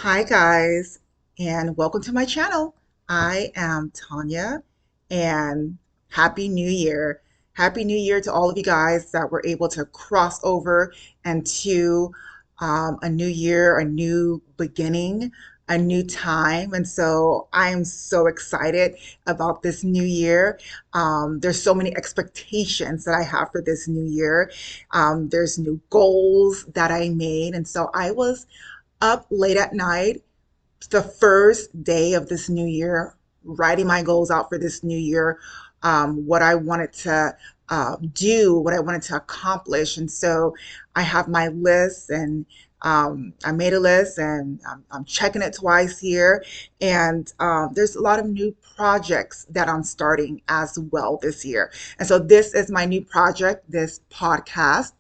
Hi guys, and welcome to my channel. I am Tanya, and Happy New Year. Happy New Year to all of you guys that were able to cross over into a new year, a new beginning, a new time. And so I am so excited about this new year. There's so many expectations that I have for this new year. There's new goals that I made. And so I was up late at night the first day of this new year, writing my goals out for this new year, what I wanted to do, what I wanted to accomplish. And so I have my list, and I made a list, and I'm checking it twice here. And there's a lot of new projects that I'm starting as well this year. And so this is my new project, this podcast.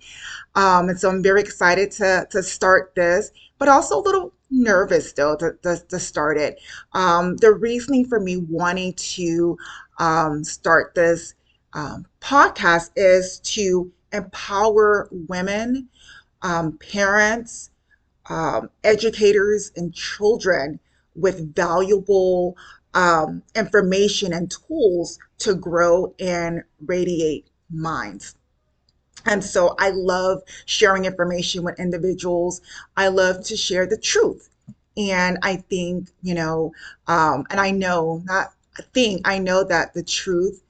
And so I'm very excited to start this, but also a little nervous still to start it. The reasoning for me wanting to start this podcast is to empower women, parents, educators, and children with valuable information and tools to grow and radiate minds. And so I love sharing information with individuals. I love to share the truth. And I think, and I know, not I think, I know that the truth,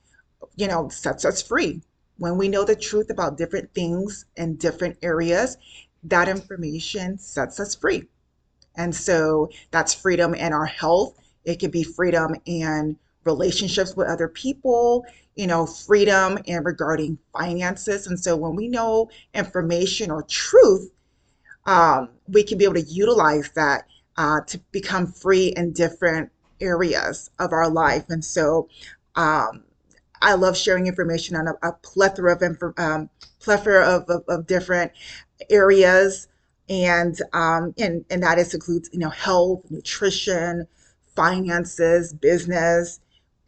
sets us free. When we know the truth about different things in different areas, that information sets us free. And so that's freedom in our health. It could be freedom in relationships with other people, freedom in regarding finances. And so when we know information or truth, we can be able to utilize that to become free in different areas of our life. And so um, I love sharing information on a plethora of different areas, and that is includes health, nutrition, finances, business,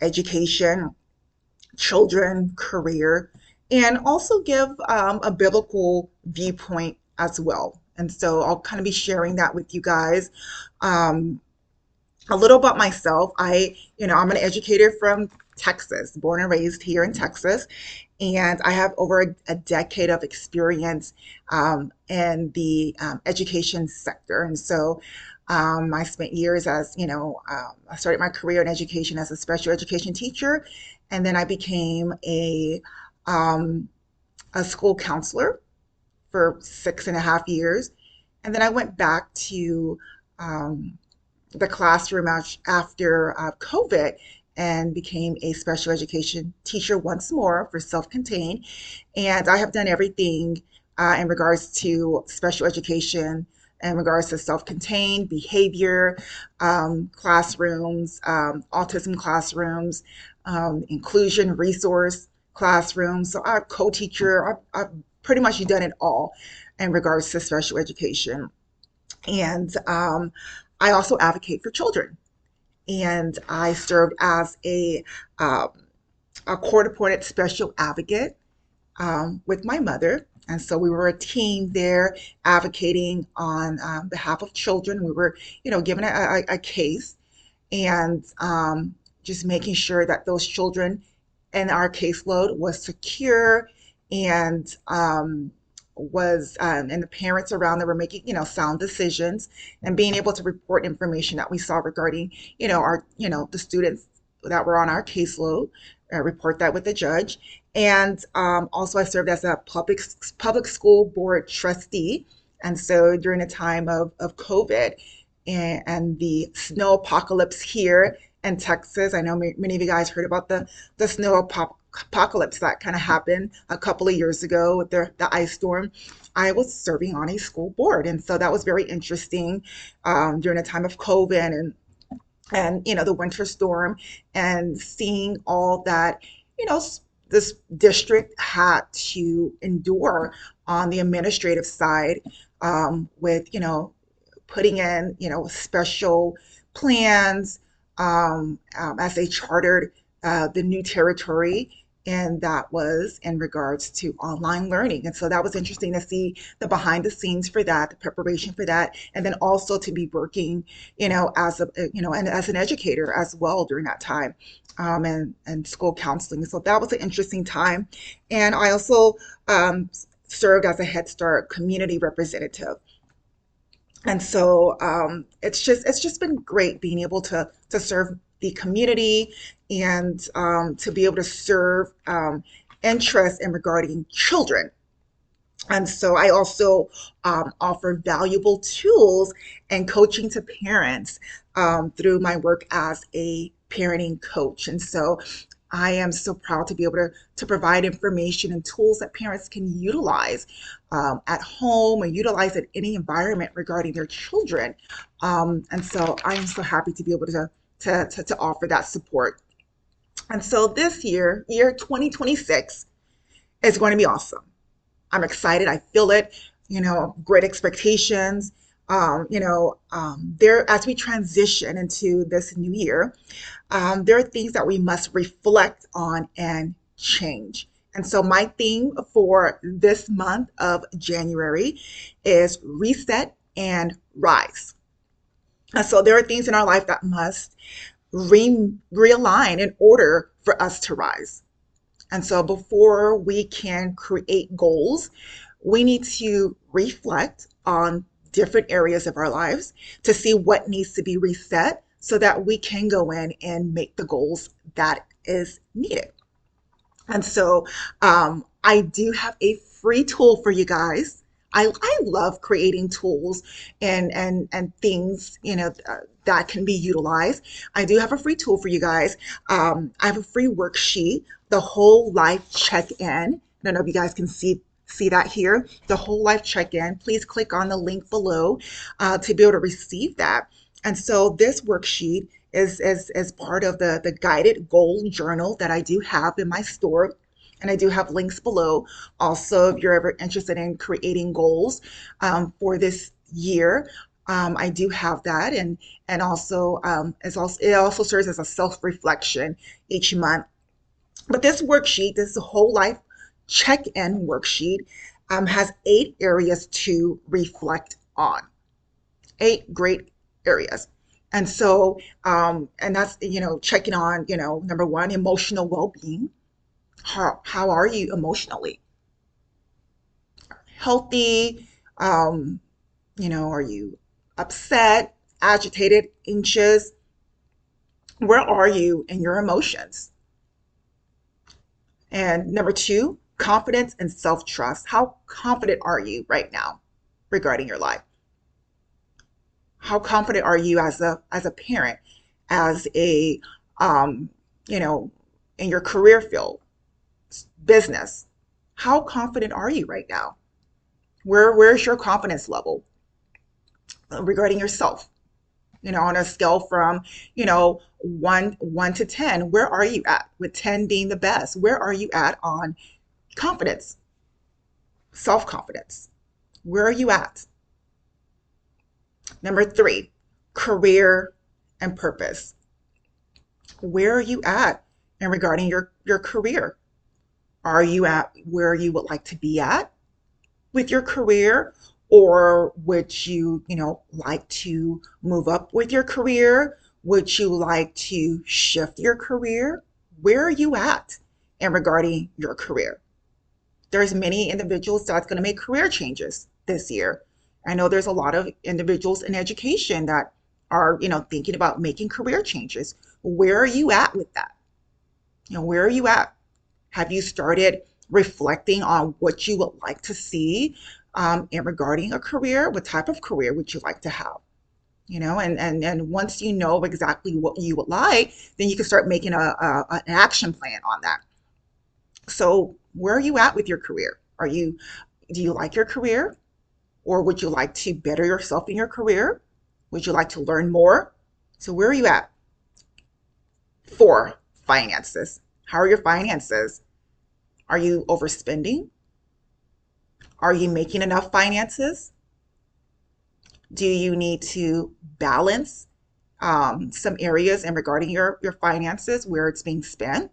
education, children, career, and also give a biblical viewpoint as well. And so I'll kind of be sharing that with you guys. Um, a little about myself. I'm an educator from Texas, born and raised here in Texas, and I have over a decade of experience in the education sector. And so I spent years as, I started my career in education as a special education teacher, and then I became um, a school counselor for 6.5 years. And then I went back to um, the classroom after COVID and became a special education teacher once more for self-contained. And I have done everything in regards to special education, in regards to self-contained behavior, classrooms, autism classrooms, inclusion resource classrooms. So I'm co-teacher. I've pretty much done it all in regards to special education. And I also advocate for children. And I served as um, a court-appointed special advocate with my mother. And so we were a team there advocating on behalf of children. We were, given a case, and just making sure that those children in our caseload was secure, and and the parents around them were making sound decisions and being able to report information that we saw regarding our the students that were on our caseload, report that with the judge. And also I served as a public school board trustee. And so during the time of COVID and the snow apocalypse here in Texas, I know many of you guys heard about the apocalypse that kind of happened a couple of years ago with the ice storm. I was serving on a school board, and so that was very interesting during the time of COVID and the winter storm, and seeing all that this district had to endure on the administrative side, with putting in special plans as they chartered the new territory, and that was in regards to online learning. And so that was interesting to see the behind the scenes for that, the preparation for that, and then also to be working, as a, and as an educator as well during that time, and school counseling. So that was an interesting time. And I also served as a Head Start community representative. And so it's just been great being able to serve the community and to be able to serve interest in regarding children. And so I also offer valuable tools and coaching to parents through my work as a parenting coach. And so I am so proud to be able to provide information and tools that parents can utilize at home or utilize in any environment regarding their children. And so I am so happy to be able to offer that support. And so this year 2026, is going to be awesome. I'm excited. I feel it. Great expectations. There as we transition into this new year, there are things that we must reflect on and change. And so my theme for this month of January is reset and rise. And so there are things in our life that must realign in order for us to rise. And so before we can create goals, we need to reflect on different areas of our lives to see what needs to be reset so that we can go in and make the goals that is needed. And so I do have a free tool for you guys. I love creating tools and things, that can be utilized. I do have a free tool for you guys. I have a free worksheet, the whole life check-in. I don't know if you guys can see that here, the whole life check-in. Please click on the link below to be able to receive that. And so this worksheet is as part of the guided goal journal that I do have in my store. And I do have links below. Also, if you're ever interested in creating goals for this year, I do have that. And also, it also serves as a self-reflection each month. But this worksheet, this whole life check-in worksheet, has 8 areas to reflect on. 8 great areas. And so, and that's, checking on, number one, emotional well-being. How are you emotionally? Healthy? Are you upset, agitated, anxious? Where are you in your emotions? And number two, confidence and self-trust. How confident are you right now regarding your life? How confident are you as a parent, as a you know, in your career field, business? How confident are you right now? Where's your confidence level regarding yourself? On a scale from, 1 to 10, where are you at? With 10 being the best, where are you at on confidence, self-confidence? Where are you at? Number 3, career and purpose. Where are you at in regarding your career? Are you at where you would like to be at with your career? Or would you, like to move up with your career? Would you like to shift your career? Where are you at in regarding your career? There's many individuals that's going to make career changes this year. I know there's a lot of individuals in education that are, thinking about making career changes. Where are you at with that? Where are you at? Have you started reflecting on what you would like to see in regarding a career? What type of career would you like to have? And once you know exactly what you would like, then you can start making an action plan on that. So where are you at with your career? Do you like your career? Or would you like to better yourself in your career? Would you like to learn more? So where are you at? 4, finances. How are your finances? Are you overspending? Are you making enough finances? Do you need to balance some areas in regarding your finances where it's being spent?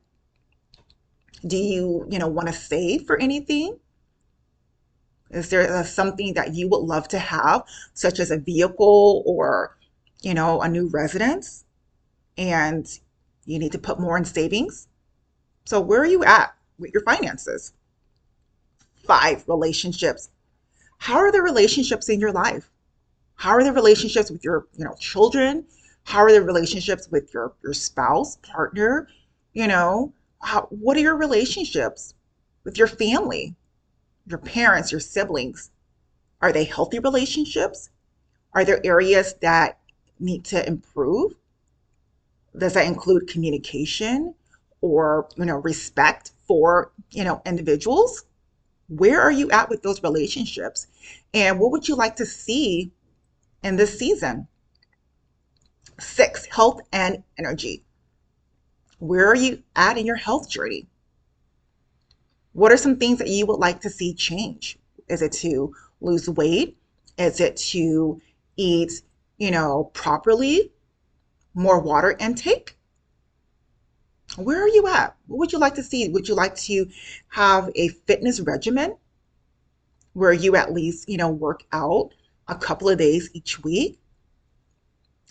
Do you, want to save for anything? Is there something that you would love to have, such as a vehicle or, a new residence, and you need to put more in savings? So where are you at with your finances? Five, relationships. How are the relationships in your life? How are the relationships with your, children? How are the relationships with your spouse, partner? What are your relationships with your family, your parents, your siblings? Are they healthy relationships? Are there areas that need to improve? Does that include communication or, respect for, individuals? Where are you at with those relationships? And what would you like to see in this season? Six, health and energy. Where are you at in your health journey? What are some things that you would like to see change? Is it to lose weight? Is it to eat, properly? More water intake? Where are you at? What would you like to see? Would you like to have a fitness regimen where you at least, work out a couple of days each week?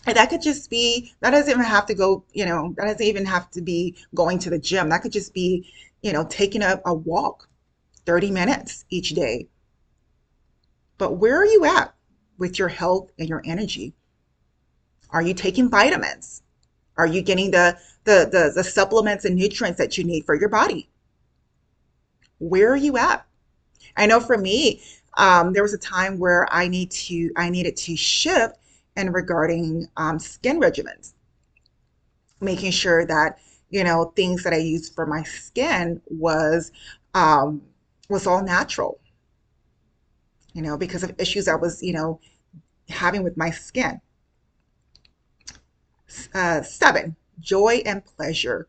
And that could just be, that doesn't even have to go, that doesn't even have to be going to the gym. That could just be, taking a walk 30 minutes each day. But where are you at with your health and your energy? Are you taking vitamins? Are you getting the supplements and nutrients that you need for your body? Where are you at? I know for me, there was a time where I needed to shift in regarding skin regimens, making sure that things that I used for my skin um, was all natural, because of issues I was having with my skin. Seven, joy and pleasure.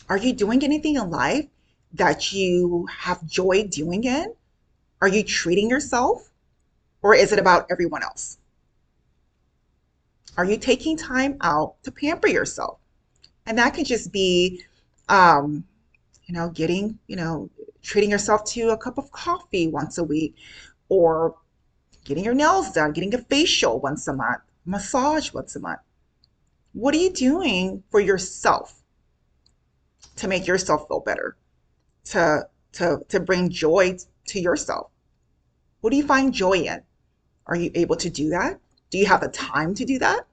Are you doing anything in life that you have joy doing it? Are you treating yourself, or is it about everyone else? Are you taking time out to pamper yourself? And that could just be, um, getting, treating yourself to a cup of coffee once a week, or getting your nails done, getting a facial once a month, massage once a month. What are you doing for yourself to make yourself feel better, to bring joy to yourself? What do you find joy in? Are you able to do that? Do you have the time to do that?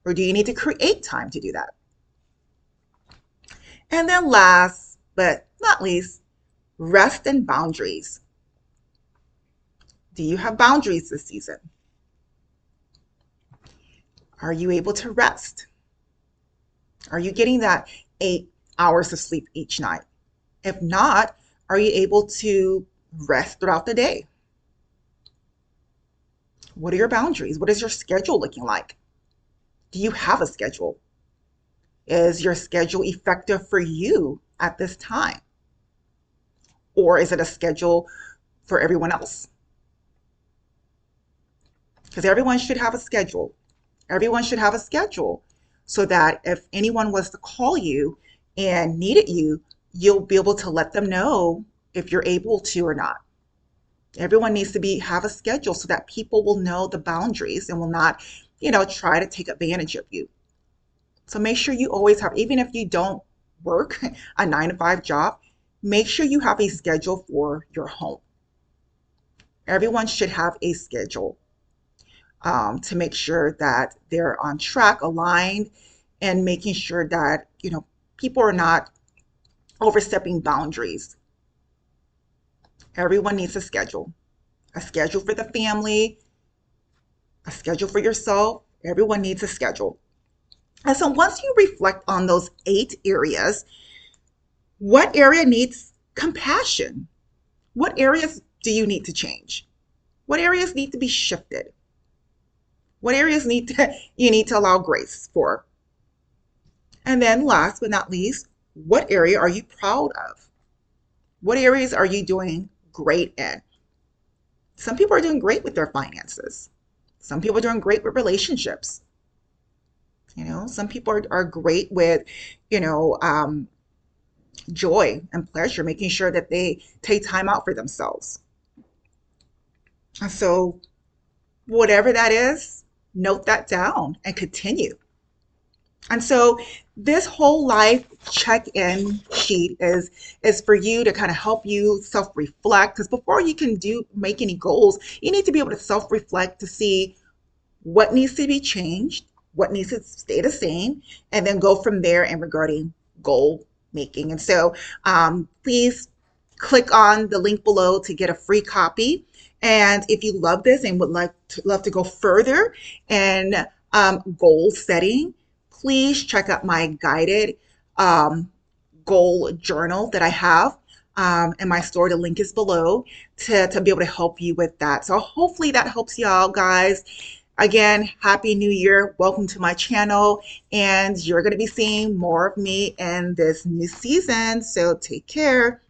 Or do you need to create time to do that? And then last but not least, rest and boundaries. Do you have boundaries this season? Are you able to rest? Are you getting that 8 hours of sleep each night? If not, are you able to rest throughout the day? What are your boundaries? What is your schedule looking like? Do you have a schedule? Is your schedule effective for you at this time? Or is it a schedule for everyone else? Because everyone should have a schedule. Everyone should have a schedule so that if anyone was to call you and needed you, you'll be able to let them know if you're able to or not. Everyone needs to have a schedule so that people will know the boundaries and will not, try to take advantage of you. So make sure you always have, even if you don't work a 9 to 5 job, make sure you have a schedule for your home. Everyone should have a schedule to make sure that they're on track, aligned, and making sure that, people are not overstepping boundaries. Everyone needs a schedule for the family, a schedule for yourself. Everyone needs a schedule. And so once you reflect on those 8 areas, what area needs compassion? What areas do you need to change? What areas need to be shifted? What areas you need to allow grace for? And then last but not least, what area are you proud of? What areas are you doing great in? Some people are doing great with their finances. Some people are doing great with relationships. Some people are great with, you know, um, joy and pleasure, making sure that they take time out for themselves. And so, whatever that is, note that down and continue. And so this whole life check-in sheet is for you to kind of help you self-reflect, because before you can do make any goals, you need to be able to self-reflect to see what needs to be changed, what needs to stay the same, and then go from there in regarding goal making. And so please click on the link below to get a free copy. And if you love this and would love to go further in goal setting, please check out my guided um, goal journal that I have in my store. The link is below to be able to help you with that. So hopefully that helps y'all, guys. Again, Happy New Year. Welcome to my channel. And you're going to be seeing more of me in this new season. So take care.